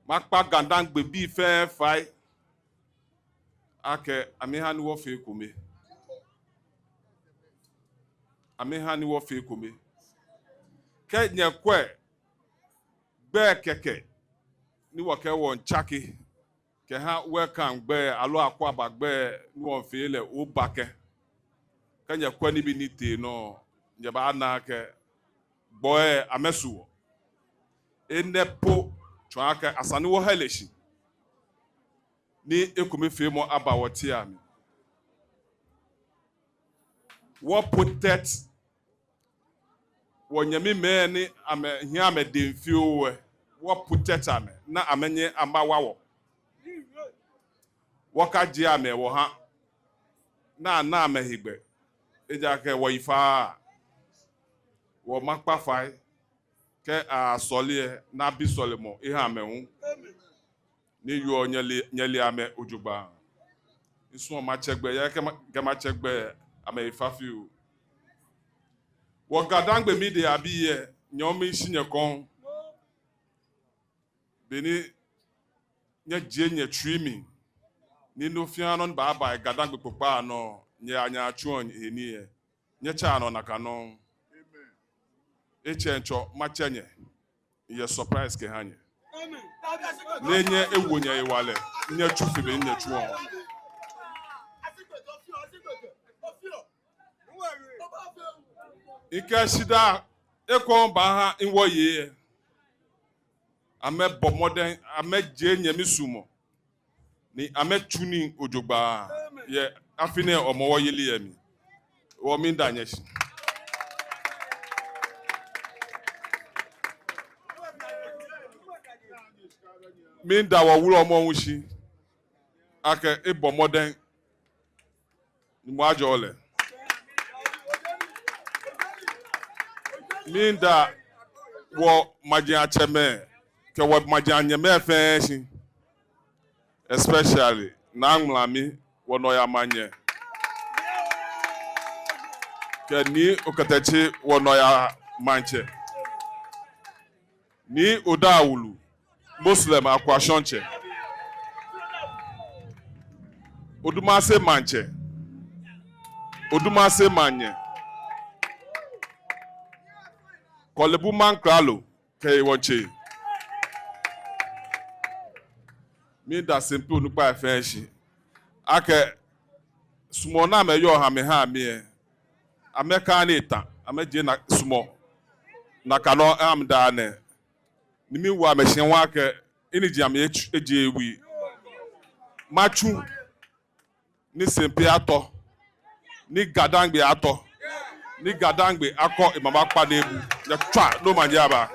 Makpa Ga-Dangme bi fair fight. Ake amehani wo fe kome. Amehani wo fe kome. Ke nye kwe be keke ni wo ke won chaki ke ha welcome be alo Akwaaba be ni won fe le Oobakɛ. Ke nye kwe ni bi ni te no nye ba na ke boy amesu. Enepo chwaka asani wo heleshi. Ni ekome fe mo aba wote ami. Wo protect wo nyame me ni ame hia ame demfio we. Wo protect ame na amenye amawa wo. Wo ka ji ame wo ha na ame higbe. Eja ke wo ifa wo makpa fai ke a solie na bi solemo ihe ame hu. Ni yo nyeli ame ojugba. Isu ma chegbe ya ke ma chegbe ame ifafiu. Wo Ga-Dangme mi de abi ye nyomi shinye kon. Beni nye je nye trimi. Ni no fianon ba Ga-Dangme popa no nye anya chuon eni ye. Nye cha no nakano. Echencho ma chenye. Ye surprise ke hanye. Nenye ewonye ewale nye chufi be nye chuo ike shida ekon ba ha inwo ye ame bomoden ame je nyami sumo ni ame tuni ojogba ye afine omowo yeli yemi wo mi danyeshi Minda wa wuro mo nwushi ake ibo moden ni mo ajo ole Minda wo majian cheme ke wo majian nyeme fenshi especially na nglami wo no ya manye ke ni okatechi wo no ya manche ni odawulu Muslim akwashonche Odumase manche Odumase manye Kolebu mankralo ke wonche mi da Sempe onupa efenshi ake sumona me yo ha me ha mi e ameka na ita ameje na sumo na kano am da ne ni mi wa machine wa ke iniji am eji ewi machu ni Sempe ato ni Ga-Dangme ato ni Ga-Dangme akọ imama pa na ebu ya twa no manje aba